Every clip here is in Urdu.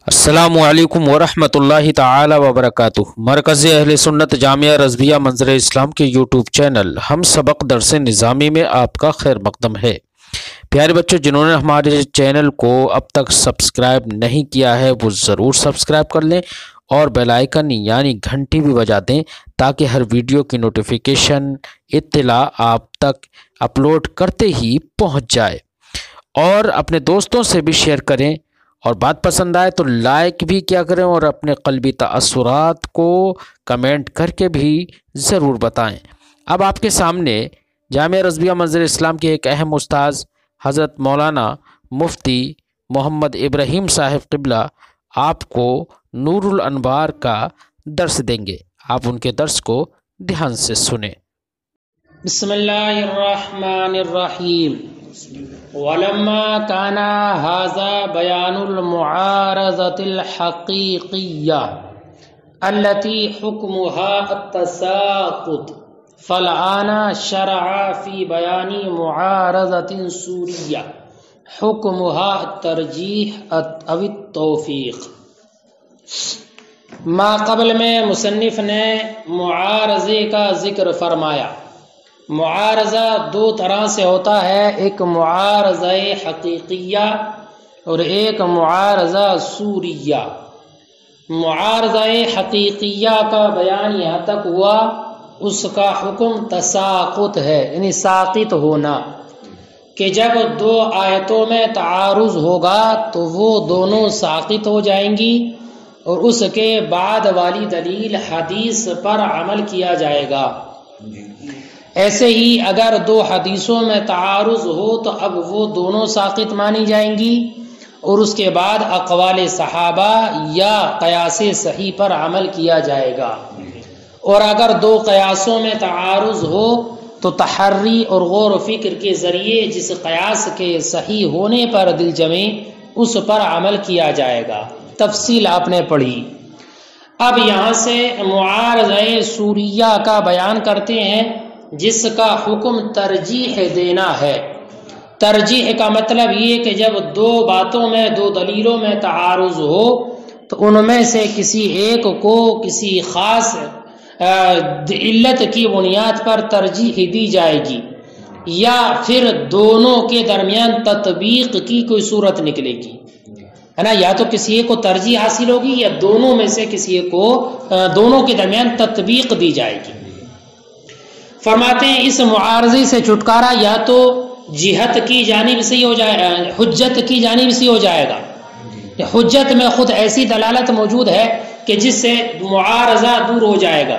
السلام علیکم ورحمۃ اللہ تعالی وبرکاتہ۔ مرکز اہل سنت جامعہ رضویہ منظر اسلام کے یوٹیوب چینل ہم سبق درس نظامی میں آپ کا خیر مقدم ہے۔ پیارے بچوں، جنہوں نے ہمارے چینل کو اب تک سبسکرائب نہیں کیا ہے وہ ضرور سبسکرائب کر لیں اور بیل آئیکن یعنی گھنٹی بھی بجا دیں تاکہ ہر ویڈیو کی نوٹیفیکیشن اطلاع آپ تک اپلوڈ کرتے ہی پہنچ جائے، اور اپنے دوستوں سے بھی شیئر کریں، اور بات پسند آئے تو لائک بھی کیا کریں، اور اپنے قلبی تاثرات کو کمنٹ کر کے بھی ضرور بتائیں۔ اب آپ کے سامنے جامعہ رضویہ منظر اسلام کے ایک اہم استاذ حضرت مولانا مفتی محمد ابراہیم صاحب قبلہ آپ کو نور الانوار کا درس دیں گے۔ آپ ان کے درس کو دھیان سے سنیں۔ بسم اللہ الرحمن الرحیم۔ ولما كان هذا بيان المعارضة الحقيقية التي حكمها التساقط، فالآن شرع في بيان معارضة سورية حكمها الترجيح أو التوفيق۔ ما قبل میں مصنف نے معارضے کا ذکر فرمایا۔ معارضہ دو طرح سے ہوتا ہے، ایک معارضہ حقیقیہ اور ایک معارضہ سوریہ۔ معارضہ حقیقیہ کا بیان یہاں تک ہوا، اس کا حکم تساقط ہے، یعنی ساقط ہونا، کہ جب دو آیتوں میں تعارض ہوگا تو وہ دونوں ساقط ہو جائیں گی اور اس کے بعد والی دلیل حدیث پر عمل کیا جائے گا۔ ایسے ہی اگر دو حدیثوں میں تعارض ہو تو اب وہ دونوں ساقط مانی جائیں گی اور اس کے بعد اقوال صحابہ یا قیاس صحیح پر عمل کیا جائے گا۔ اور اگر دو قیاسوں میں تعارض ہو تو تحری اور غور و فکر کے ذریعے جس قیاس کے صحیح ہونے پر دل جمے اس پر عمل کیا جائے گا۔ تفصیل آپ نے پڑھی۔ اب یہاں سے معارضہ سوریہ کا بیان کرتے ہیں، جس کا حکم ترجیح دینا ہے۔ ترجیح کا مطلب یہ کہ جب دو باتوں میں، دو دلیلوں میں تعارض ہو تو ان میں سے کسی ایک کو کسی خاص علت کی بنیاد پر ترجیح دی جائے گی، یا پھر دونوں کے درمیان تطبیق کی کوئی صورت نکلے گی، ہے نا؟ یا تو کسی ایک کو ترجیح حاصل ہوگی یا دونوں میں سے کسی ایک کو دونوں کے درمیان تطبیق دی جائے گی۔ فرماتے ہیں اس معارضے سے چھٹکارا یا تو جہت کی جانب سے ہو جائے گا، حجت کی جانب سے ہو جائے گا۔ حجت میں خود ایسی دلالت موجود ہے کہ جس سے معارضہ دور ہو جائے گا،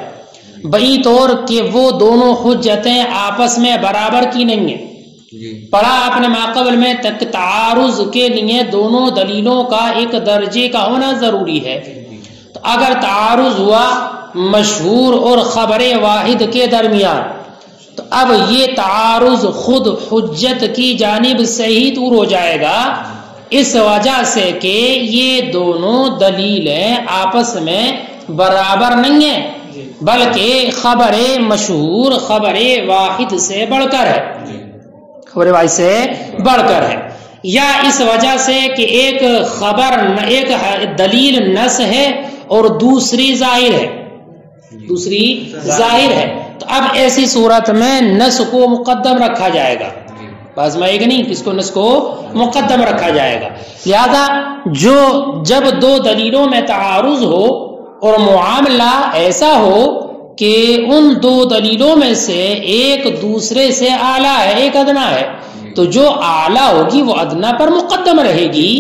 بئی طور کہ وہ دونوں حجتیں آپس میں برابر کی نہیں ہیں۔ پڑھا آپ نے ماقبل میں تک تعارض کے لیے دونوں دلیلوں کا ایک درجے کا ہونا ضروری ہے۔ تو اگر تعارض ہوا مشہور اور خبر واحد کے درمیان تو اب یہ تعارض خود حجت کی جانب سے ہی دور ہو جائے گا، اس وجہ سے کہ یہ دونوں دلیلیں آپس میں برابر نہیں ہیں بلکہ خبر مشہور خبر واحد سے بڑھ کر ہے، خبر واحد سے بڑھ کر ہے، یا اس وجہ سے کہ ایک دلیل نص ہے اور دوسری ظاہر ہے، دوسری ظاہر ہے۔ تو اب ایسی صورت میں نص کو مقدم رکھا جائے گا، باز میں ایک نہیں، کس کو نص کو مقدم رکھا جائے گا۔ لہذا جب دو دلیلوں میں تعارض ہو اور معاملہ ایسا ہو کہ ان دو دلیلوں میں سے ایک دوسرے سے اعلیٰ ہے، ایک ادنا ہے، تو جو اعلیٰ ہوگی وہ ادنا پر مقدم رہے گی،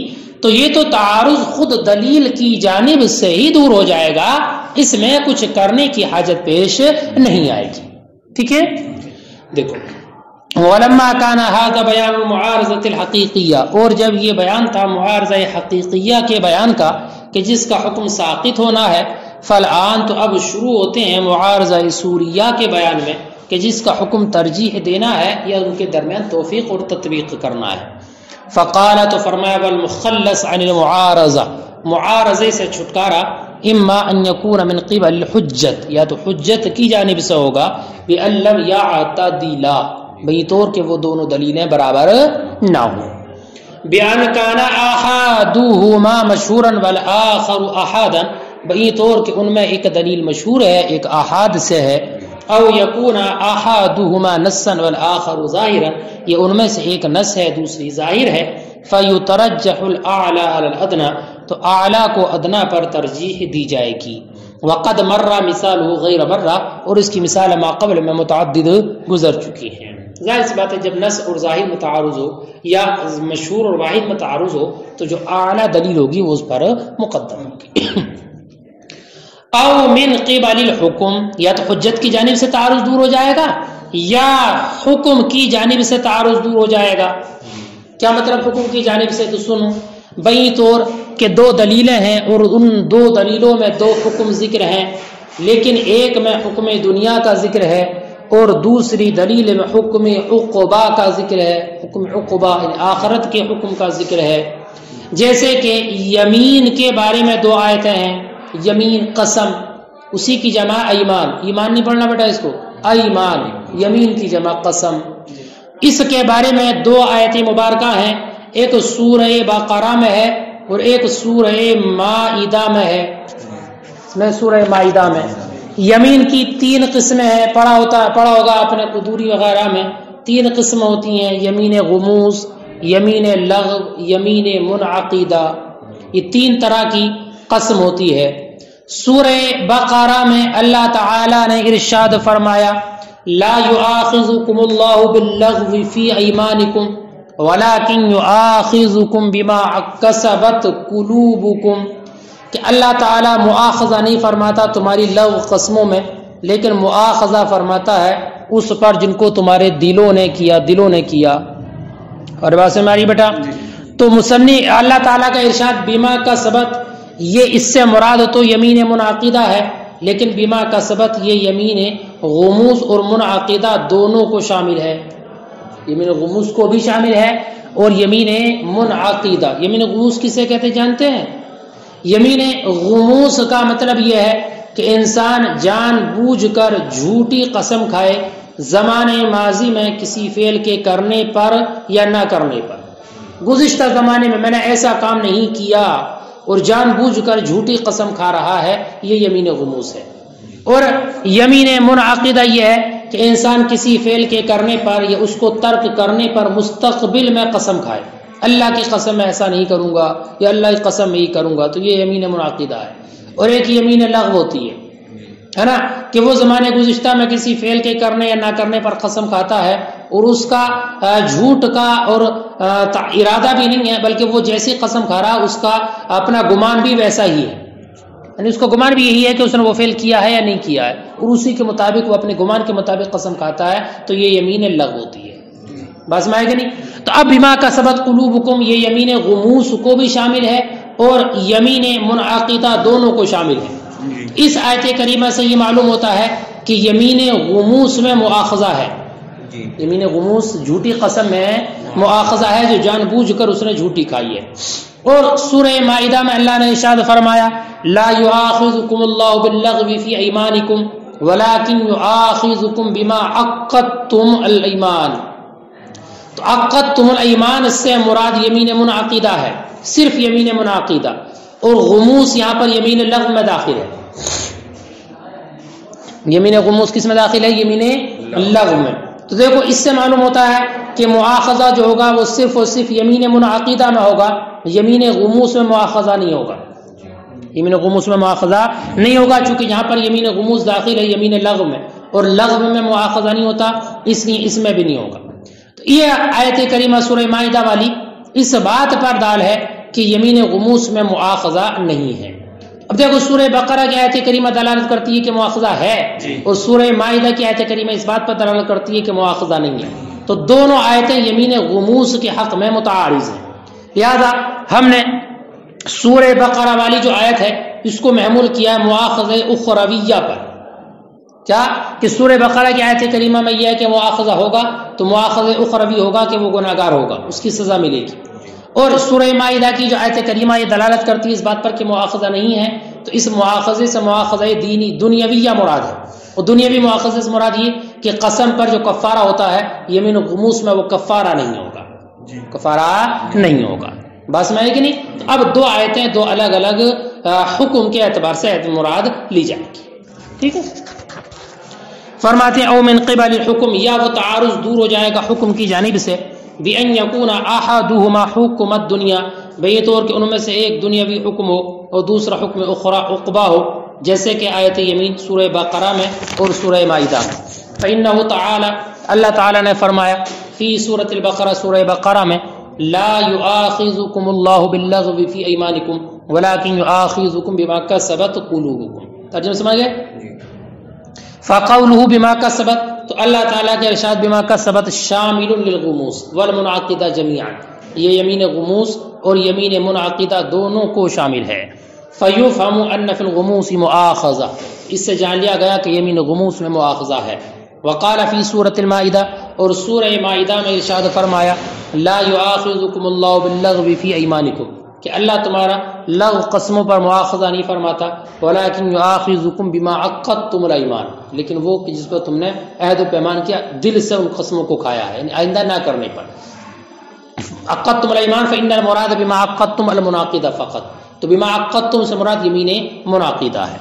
تو یہ تو تعارض خود دلیل کی جانب سے ہی دور ہو جائے گا، اس میں کچھ کرنے کی حاجت پیش نہیں آئے گی۔ ٹھیک ہے، دیکھو وَلَمَّا كَانَ هَذَا بَيَانُ الْمُعَارَضَةِ الْحَقِيقِيَّةِ، اور جب یہ بیان تھا معارضہ حقیقیہ کے بیان کا کہ جس کا حکم ساقط ہونا ہے، فالآن تو اب شروع ہوتے ہیں معارضہ سوریہ کے بیان میں کہ جس کا حکم ترجیح دینا ہے یا ان کے درمیان توفیق اور تطبیق کرنا ہے۔ فقال، تو فرمایا والمخلص عن المعارضہ، معارضے سے چھٹکارا اما ان یکون من قبل الحجت، یا تو حجت کی جانب سے ہوگا، بأن لم یعتدلا، بئی طور کہ وہ دونوں دلیلیں برابر نہ ہوں۔ بیان کانا احدہما مشہورا والآخر احادا، بئی طور کہ ان میں ایک دلیل مشہور ہے ایک احاد سے ہے، او یکون احدہما نصا والآخر ظاہرا، یہ ان میں سے ایک نص ہے دوسری ظاہر ہے، فیترجح الاعلی علی الادنی، تو اعلی کو ادنا پر ترجیح دی جائے گی۔ وقد مر مثالہ غیر مرہ، اور اس کی مثال ما قبل میں متعدد گزر چکی ہیں۔ ظاہر سی بات ہے جب نص اور ظاہر متعارض ہو یا مشہور اور واحد متعارض ہو تو جو اعلیٰ دلیل ہوگی وہ اس پر مقدم ہوگی۔ او من قبل الحکم، یا تو حجت کی جانب سے تعارض دور ہو جائے گا یا حکم کی جانب سے تعارض دور ہو جائے گا۔ کیا مطلب حکم کی جانب سے؟ تو سنو، بئی طور کہ دو دلیلیں ہیں اور ان دو دلیلوں میں دو حکم ذکر ہیں، لیکن ایک میں حکم دنیا کا ذکر ہے اور دوسری دلیل میں حکم عقبہ کا ذکر ہے، حکم عقبہ آخرت کے حکم کا ذکر ہے۔ جیسے کہ یمین کے بارے میں دو آیتیں ہیں، یمین قسم، اسی کی جمع ایمان، ایمان نہیں پڑھنا بیٹا اس کو، ایمان، یمین کی جمع قسم۔ اس کے بارے میں دو آیتیں مبارکہ ہیں، ایک سورہ بقرہ میں ہے اور ایک سورہ مائدہ میں ہے، میں سورہ مائدہ میں۔ یمین کی تین قسمیں ہیں، پڑھا ہوگا آپ نے قدوری وغیرہ میں، تین قسم ہوتی ہیں، یمین غموس، یمین لغو، یمین منعقدہ، یہ تین طرح کی قسم ہوتی ہے۔ سورہ بقرہ میں اللہ تعالی نے ارشاد فرمایا لا یؤاخذکم اللہ باللغو فی ایمانکم ولکن یؤاخذکم بما کسبت قلوبکم، کہ اللہ تعالیٰ مؤاخذہ نہیں فرماتا تمہاری لغو قسموں میں، لیکن مؤاخذہ فرماتا ہے اس پر جن کو تمہارے دلوں نے کیا۔ اور بات سے ہماری بیٹا تو مصنف اللہ تعالیٰ کا ارشاد بیما کا سبت، یہ اس سے مراد تو یمین منعقدہ ہے، لیکن بیما کا سبت یہ یمین غموس اور منعقدہ دونوں کو شامل ہے، یمین غموس کو بھی شامل ہے اور یمین منعقدہ۔ یمین غموس کسے کہتے جانتے ہیں؟ یمین غموس کا مطلب یہ ہے کہ انسان جان بوجھ کر جھوٹی قسم کھائے زمانے ماضی میں کسی فعل کے کرنے پر یا نہ کرنے پر، گزشتہ زمانے میں میں نے ایسا کام نہیں کیا اور جان بوجھ کر جھوٹی قسم کھا رہا ہے، یہ یمین غموس ہے۔ اور یمین منعقدہ یہ ہے کہ انسان کسی فعل کے کرنے پر یا اس کو ترک کرنے پر مستقبل میں قسم کھائے، اللہ کی قسم میں ایسا نہیں کروں گا یا اللہ کی قسم میں ہی کروں گا، تو یہ یمین منعقدہ ہے۔ اور ایک یمین لغو ہوتی ہے نا، کہ وہ زمانے گزشتہ میں کسی فعل کے کرنے یا نہ کرنے پر قسم کھاتا ہے اور اس کا جھوٹ کا اور ارادہ بھی نہیں ہے، بلکہ وہ جیسی قسم کھا رہا اس کا اپنا گمان بھی ویسا ہی ہے، یعنی اس کا گمان بھی یہی ہے کہ اس نے وہ فعل کیا ہے یا نہیں کیا ہے، اور اسی کے مطابق وہ اپنے گمان کے مطابق قسم کھاتا ہے، تو یہ یمین لغو ہوتی ہے۔ بس میں آئے گا نہیں؟ تو اب بما کا سبت قلوبکم، یہ یمین غموس کو بھی شامل ہے اور یمین منعقدہ دونوں کو شامل ہے۔ اس آیت کریمہ سے یہ معلوم ہوتا ہے کہ یمین غموس میں مؤاخذہ ہے، یمین غموس جھوٹی قسم میں مؤاخذہ ہے جو جان بوجھ کر اس نے جھوٹی کھائی ہے۔ اور سورہ مائدہ میں اللہ نے ارشاد فرمایا لا یؤاخذکم اللہ باللغو فی ایمانکم ولکن یؤاخذکم بما عقدتم الایمان، تو عقدتم الایمان اس سے مراد یمین منعقدہ ہے، صرف یمین منعقدہ، اور غموس یہاں پر یمین لغو میں داخل ہے۔ یمین غموس کس میں داخل ہے؟ یمین لغو میں۔ تو دیکھو اس سے معلوم ہوتا ہے کہ مؤاخذہ جو ہوگا وہ صرف اور صرف یمین منعقدہ میں ہوگا، یمین غموس میں مؤاخذہ نہیں ہوگا، یمین غموس میں مؤاخذہ نہیں ہوگا، چونکہ یہاں پر یمین غموس داخل ہے یمین لغو میں، اور لغو میں مؤاخذہ نہیں ہوتا، اس لیے اس میں بھی نہیں ہوگا۔ تو یہ آیت کریمہ سورہ مائدہ والی اس بات پر دال ہے کہ یمین غموس میں مؤاخذہ نہیں ہے۔ اب دیکھو سورہ بقرہ کی آیت کریمہ دلالت کرتی ہے کہ مؤاخذہ ہے، اور سورہ مائدہ کی آیت کریمہ اس بات پر دلالت کرتی ہے کہ مؤاخذہ نہیں ہے، تو دونوں آیتیں یمین غموس کے حق میں متعارض ہیں۔ لہذا ہم نے سورہ بقرہ والی جو آیت ہے اس کو محمول کیا ہے مؤاخذہ اخرویہ پر، کیا کہ سورہ بقرہ کی آیت کریمہ میں یہ ہے کہ مؤاخذہ ہوگا تو مؤاخذہ اخروی ہوگا کہ وہ گناہگار ہوگا، اس کی سزا ملے گی۔ اور سورہ مائدہ کی جو آیت کریمہ یہ دلالت کرتی ہے اس بات پر کہ مؤاخذہ نہیں ہے، تو اس مؤاخذے سے مؤاخذہ دینی دنیاویہ مراد ہے، اور دنیاوی مؤاخذے سے مراد یہ کہ قسم پر جو کفارہ ہوتا ہے یمین غموس میں وہ کفارہ نہیں ہوگا، کفارہ نہیں ہوگا. بس میں کہ نہیں. اب دو آیتیں دو الگ الگ حکم کے اعتبار سے مراد لی جائے گی. ٹھیک ہے. فرماتے ہیں او من قبل الحکم، یا وہ تعارض دور ہو جائے گا حکم کی جانب سے، بأن یکون احدہما حکم الدنیا، بے طور کہ ان میں سے ایک دنیاوی حکم ہو اور دوسرا حکم اخری عقبہ ہو، جیسے کہ آیت یمین سورہ بقرہ میں اور سورہ مائدہ میں. فإنہ تعالی، اللہ تعالی نے فرمایا فی سورۃ البقرہ، سورہ بقرہ میں، لا یؤاخذکم اللہ باللغو فی ایمانکم ولکن یؤاخذکم بما کسبت قلوبکم. ترجمہ سمجھ گئے؟ فقولہ بما کسبت، تو اللہ تعالیٰ کے ارشاد بما کسبت شامل للغموس والمنعقدہ جمیعا، یہ یمین غموس اور یمین منعقدہ دونوں کو شامل ہے. فیفہم ان فی الغموس مؤاخذہ، اس سے جان لیا گیا کہ یمین غموس میں مؤاخذہ ہے. وقال فی سورۃ المائدہ، اور سورہ مائدہ میں ارشاد فرمایا لا یؤاخذکم اللہ باللغو فی ایمانکم، کہ اللہ تمہارا لغو قسموں پر مؤاخذہ نہیں فرماتا، ولیکن یؤاخذکم بما عقدتم الایمان، لیکن وہ کہ جس پر تم نے عہد و پیمان کیا، دل سے ان قسموں کو کھایا ہے، یعنی آئندہ نہ کرنے پر. عقدتم الایمان فإن المراد بما عقدتم المنعقدہ فقط، تو بما عقدتم سے مراد یمین منعقدہ ہے.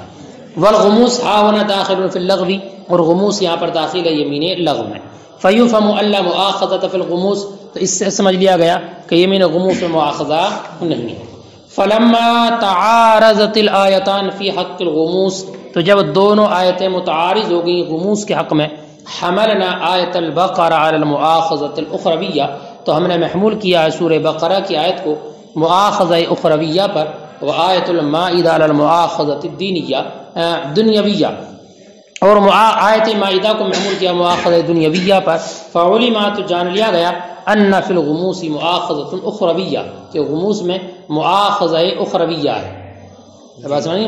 والغموس ہا ہونا داخل فی اللغو، اور غموس یہاں پر داخل ہے یمین لغو میں. فیفہم الا مؤاخذۃ فی الغموس، تو اس سے سمجھ لیا گیا کہ یمین غموس میں مؤاخذہ نہیں ہے. فلما تعارضت الآیتان فی حق الغموس، تو جب دونوں آیتیں متعارض ہو گئیں غموس کے حق میں، حملنا آیت البقرہ علی المؤاخذۃ الاخرویہ، تو ہم نے محمول کیا ہے سورہ بقرہ کی آیت کو مؤاخذہ اخرویہ پر، و آیت المائدہ علی المؤاخذۃ الدینیہ دنیویہ، اور آیت مائدہ کو محمول کیا مؤاخذہ دنیویہ پر. فعلم، تو جان لیا گیا ان فی الغموس مؤاخذۃ اخرویہ، کہ غموس میں مؤاخذہ اخرویہ ہے.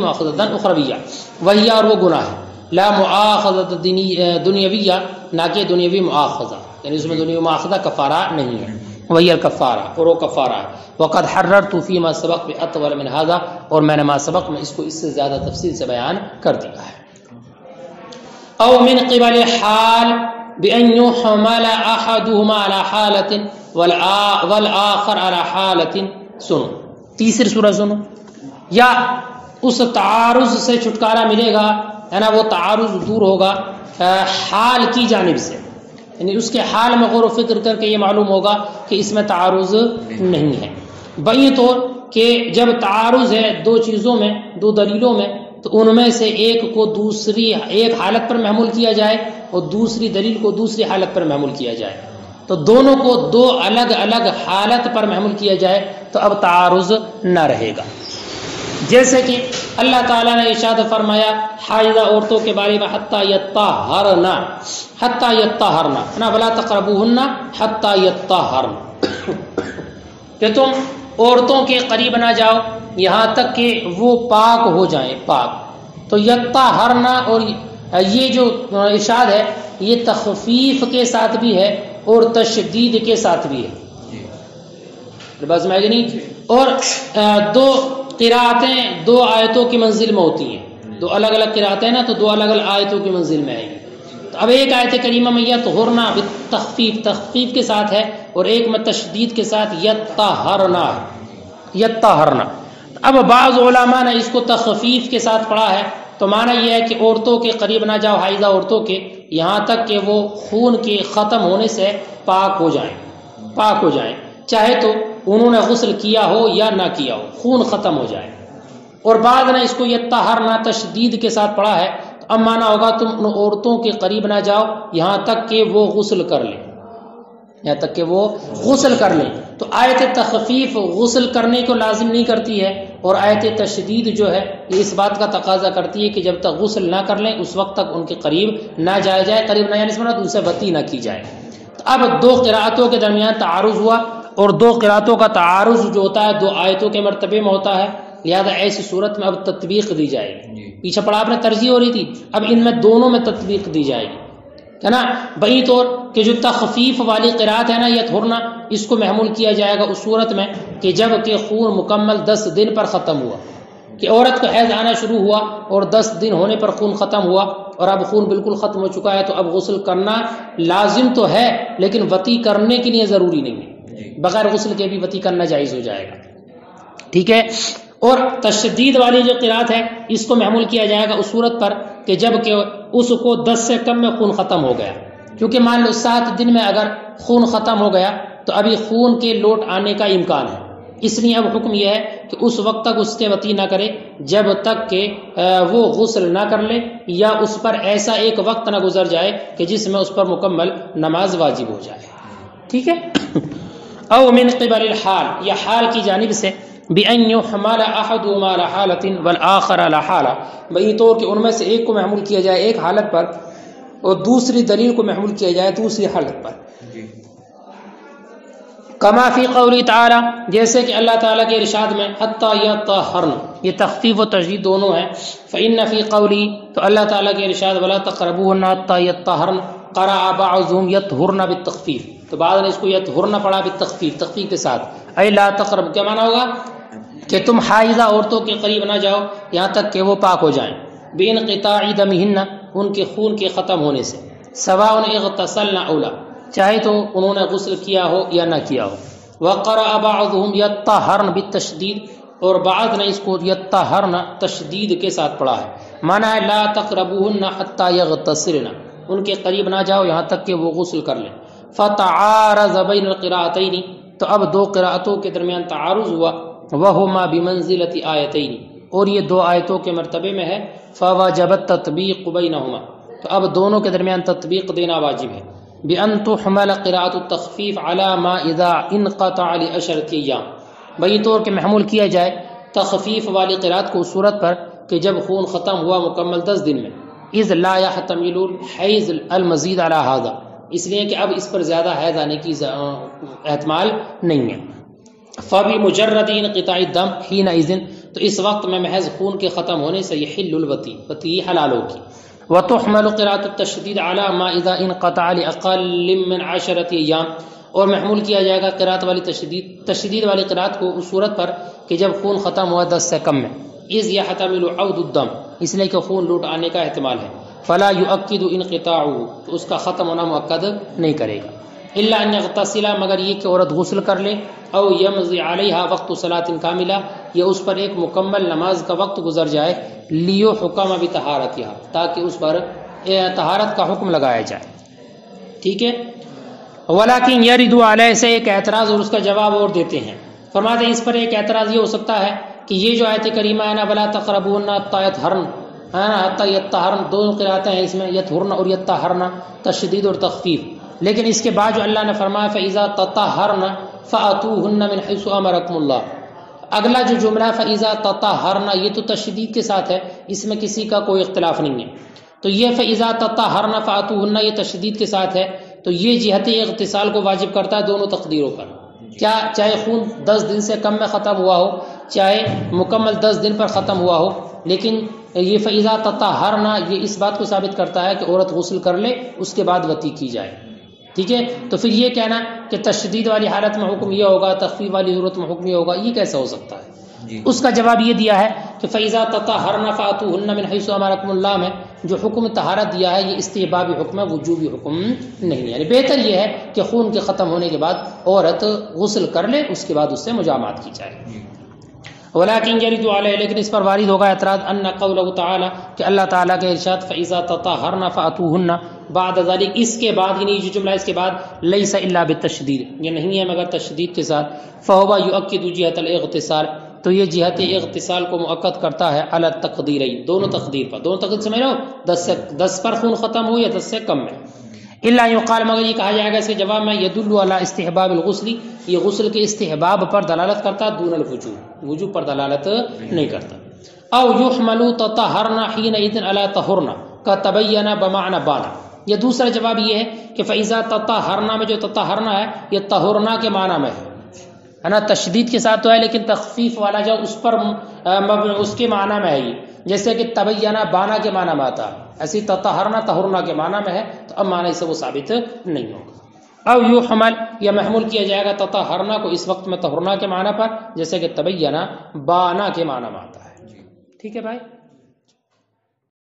مؤاخذۃ اخرویہ وہی، اور وہ گناہ ہے. لا مؤاخذۃ دنیویہ، نہ کہ دنیوی مؤاخذہ، یعنی اس میں دنیوی مؤاخذہ کفارہ نہیں ہے، وہی الکفارہ، اور وہ کفارہ ہے. وقد حررت فیما سبق باطول من هذا، اور میں نے ما سبق میں اس کو اس سے زیادہ تفصیل سے بیان کر دیا ہے. او من قبل حال بأن يحمل احدهما على حالة والآخر على حالة. سنو تیسری سورہ سنو، یا اس تعارض سے چھٹکارا ملے گا، ہے نا، وہ تعارض دور ہوگا حال کی جانب سے، یعنی اس کے حال میں غور و فکر کر کے یہ معلوم ہوگا کہ اس میں تعارض نہیں ہے. بئی طور کہ جب تعارض ہے دو چیزوں میں، دو دلیلوں میں، تو ان میں سے ایک کو دوسری ایک حالت پر محمول کیا جائے اور دوسری دلیل کو دوسری حالت پر محمول کیا جائے، تو دونوں کو دو الگ الگ حالت پر محمول کیا جائے تو اب تعارض نہ رہے گا. جیسے کہ اللہ تعالیٰ نے ارشاد فرمایا حائضہ عورتوں کے بارے میں حتی یطہرن، حتی یطہرن نا، ولا تقربوہن حتی یطہرن، کہ تم عورتوں کے قریب نہ جاؤ یہاں تک کہ وہ پاک ہو جائیں، پاک. تو یطہرن، اور یہ جو ارشاد ہے یہ تخفیف کے ساتھ بھی ہے اور تشدید کے ساتھ بھی ہے، بس میں نہیں. اور دو قراءتیں دو آیتوں کی منزل میں ہوتی ہیں، دو الگ الگ قراءتیں نا، تو دو الگ الگ آیتوں کی منزل میں آئیں گی. تو اب ایک آیت کریمہ میں یطہرن بالتخفیف، تخفیف کے ساتھ ہے، اور ایک میں تشدید کے ساتھ یطہرن، یطہرن. اب بعض علماء نے اس کو تخفیف کے ساتھ پڑھا ہے، تو معنی یہ ہے کہ عورتوں کے قریب نہ جاؤ، حائضہ عورتوں کے، یہاں تک کہ وہ خون کے ختم ہونے سے پاک ہو جائیں، پاک ہو جائیں، چاہے تو انہوں نے غسل کیا ہو یا نہ کیا ہو، خون ختم ہو جائے. اور بعض نے اس کو یطہرن تشدید کے ساتھ پڑھا ہے، تو اب معنی ہوگا تم ان عورتوں کے قریب نہ جاؤ یہاں تک کہ وہ غسل کر لیں، یہاں تک کہ وہ غسل کر لیں. تو آیت تخفیف غسل کرنے کو لازم نہیں کرتی ہے، اور آیت تشدید جو ہے یہ اس بات کا تقاضا کرتی ہے کہ جب تک غسل نہ کر لیں اس وقت تک ان کے قریب نہ جایا جائے، قریب نہ یعنی ان سے وطی نہ کی جائے. تو اب دو قراءتوں کے درمیان تعارض ہوا، اور دو قراءتوں کا تعارض جو ہوتا ہے دو آیتوں کے مرتبے میں ہوتا ہے، لہذا ایسی صورت میں اب تطبیق دی جائے گی. پیچھے پڑا آپ نے ترجیح ہو رہی تھی، اب ان میں دونوں میں تطبیق دی جائے گی، ہے نا. بئی طور کہ جو تخفیف والی قرات ہے نا یطہرن، اس کو محمول کیا جائے گا اس صورت میں کہ جب کہ خون مکمل 10 دن پر ختم ہوا، کہ عورت کو حیض آنا شروع ہوا اور 10 دن ہونے پر خون ختم ہوا، اور اب خون بالکل ختم ہو چکا ہے، تو اب غسل کرنا لازم تو ہے لیکن وطی کرنے کے لیے ضروری نہیں ہے. بغیر غسل کے بھی وطی کرنا جائز ہو جائے گا. ٹھیک ہے. اور تشدید والی جو قرات ہے اس کو محمول کیا جائے گا اس صورت پر کہ جب کہ اس کو 10 سے کم میں خون ختم ہو گیا. کیونکہ مان لو 7 دن میں اگر خون ختم ہو گیا تو ابھی خون کے لوٹ آنے کا امکان ہے. اس لیے اب حکم یہ ہے کہ اس وقت تک اس کے وطی نہ کرے جب تک کہ وہ غسل نہ کر لے یا اس پر ایسا ایک وقت نہ گزر جائے کہ جس میں اس پر مکمل نماز واجب ہو جائے. ٹھیک ہے. او من قبل الحال یا حال کی جانب سے بأن يحمل احدهما على حالة والآخر على حالة، بئی طور کہ ان میں سے ایک کو محمول کیا جائے ایک حالت پر اور دوسری دلیل کو محمول کیا جائے دوسری حالت پر. کما فی قولی تعالی، جیسے کہ اللہ تعالیٰ کے ارشاد میں حتی یطہرن، یہ تخفیف و تشدید دونوں ہیں. فإن فی قولی، تو اللہ تعالیٰ کے ارشاد ولا تقربوهن حتی یطہرن، قرأ بعضهم یطہرن بالتخفیف، تو بعد نے اس کو یطہرن پڑھا بالتخفیف، تخفیف کے ساتھ. اے لا تقرب، کیا معنی ہوگا کہ تم حائضہ عورتوں کے قریب نہ جاؤ یہاں تک کہ وہ پاک ہو جائیں. بانقطاع دمہن، ان کے خون کے ختم ہونے سے. سواء اغتسلن اولا، چاہے تو انہوں نے غسل کیا ہو یا نہ کیا ہو. وقرأ بعضهم یطہرن بالتشدید، اور بعض نے اس کو یطہرن تشدید کے ساتھ پڑھا ہے. معنی ہے لا تقربوهن حتی یغتسلن، ان کے قریب نہ جاؤ یہاں تک کہ وہ غسل کر لیں. فتعارض بین القراءتین، تو اب دو قراءتوں کے درمیان تعارض ہوا. وہما بمنزلۃ آیتین، اور یہ 2 آیتوں کے مرتبے میں ہے. فوجب التطبیق بینہما، تو اب دونوں کے درمیان تطبیق دینا واجب ہے. بأن تحمل قراءۃ التخفیف علی ما اذا انقطع ل10 ایام، بئی طور کہ محمول کیا جائے تخفیف والی قراءت کو اس صورت پر کہ جب خون ختم ہوا مکمل 10 دن میں. اذ لا يحتمل الحیض المزید علی ھذا، اس لیے کہ اب اس پر زیادہ حیض آنے کی احتمال نہیں ہے. فبمجرد انقطاع الدم حینئذ، تو اس وقت میں محض خون کے ختم ہونے سے یحل الوطی، وطی حلال ہوگی. وتحمل قراءۃ التشدید علی ما اذا انقطع لاقل من 10 ایام، اور محمول کیا جائے گا قراءت والی تشدید والی قراءت کو اس صورت پر کہ جب خون ختم ہوا 10 سے کم میں. اذ يحتمل عود الدم، اس لیے کہ خون لوٹ آنے کا احتمال ہے. فلا يؤكد انقطاعه، تو اس کا ختم ہونا مؤکد نہیں کرے گا. الا ان يغتسل، مگر یہ کہ عورت غسل کر لے. او يمضي عليها وقت صلاۃ کاملہ، یا اس پر ایک مکمل نماز کا وقت گزر جائے. لیو حکم بطہارتها، تاکہ اس پر طہارت کا حکم لگایا جائے. ٹھیک ہے. ولكن يرد علیہ، سے ایک اعتراض اور اس کا جواب اور دیتے ہیں. فرماتے ہیں اس پر ایک اعتراض یہ ہو سکتا ہے کہ یہ جو آیت کریمہ ہے نا ولا تقربون حتی یطہرن، ہے نا، حتی یطہرن، دو قراتیں ہیں اس میں، یطہرن اور یطہرن، تشدید اور تخفیف. لیکن اس کے بعد جو اللہ نے فرمایا فاذا تطہرن فاتوہن من حیث امرکم اللہ، اگلا جو جملہ فاذا تطہرن یہ تو تشدید کے ساتھ ہے، اس میں کسی کا کوئی اختلاف نہیں ہے. تو یہ فاذا تطہرن فاتوہن یہ تشدید کے ساتھ ہے، تو یہ جہت اغتسال کو واجب کرتا ہے دونوں تقدیروں پر. کیا چاہے خون 10 دن سے کم میں ختم ہوا ہو، چاہے مکمل 10 دن پر ختم ہوا ہو، لیکن یہ فاذا تطہرن یہ اس بات کو ثابت کرتا ہے کہ عورت غسل کر لے اس کے بعد وطی کی جائے. ٹھیک ہے. تو پھر یہ کہنا کہ تشدید والی حالت میں حکم یہ ہوگا، تخفیف والی صورت میں حکم یہ ہوگا، یہ کیسا ہو سکتا ہے؟ اس کا جواب یہ دیا ہے کہ فاذا تطہرن فاتوہن من حیث امرکم اللہ میں جو حکم طہارت دیا ہے یہ استحبابی حکم ہے، وجوبی حکم نہیں ہے. یعنی بہتر یہ ہے کہ خون کے ختم ہونے کے بعد عورت غسل کر لے، اس کے بعد اس سے مجامعات کی جائے. ولكن يرد علیہ، لیکن اس پر وارد ہوگا اعتراض ان قوله تعالی کہ اللہ تعالیٰ کے ارشاد فاذا تطہرن فاتوہن بعد ذلك، اس کے بعد یعنی جو جملہ اس کے بعد لیس الا بالتشدید، یہ نہیں ہے مگر تشدید کے ساتھ. فهو يؤكد جهة الاغتسال، تو یہ جہت اغتسال کو مؤکد کرتا ہے علی التقدیرین، دونوں تقدیر پر. دونوں تقدیر سمجھ رہے ہو، 10 پر خون ختم ہو یا 10 سے کم میں. الا یقال، مگر یہ کہا جائے گا اس کے جواب میں يدل علی استحباب الغسل، یہ غسل کے استحباب پر دلالت کرتا ہے، دون الوجوب، وجوب پر دلالت نہیں کرتا. او یحمل تطہرن حینئذ علی طہرن کتبین بمعنی بانا، یہ دوسرا جواب یہ ہے کہ فاذا تطہرن میں جو تطہرن ہے یہ طہرنا کے معنی میں ہے نا، تشدید کے ساتھ تو ہے لیکن تخفیف والا جو اس پر اس کے معنی میں ہے، یہ جیسے کہ تبینہ بانا کے معنی میں آتا، ایسی تطہرنا طہرنا کے معنی میں ہے، تو اب معنی سے وہ ثابت نہیں ہوگا. او یحمل، یا محمول کیا جائے گا تطہرنا کو اس وقت میں طہرنا کے معنی پر، جیسے کہ تبینہ بانا کے معنی میں آتا ہے. ٹھیک ہے بھائی.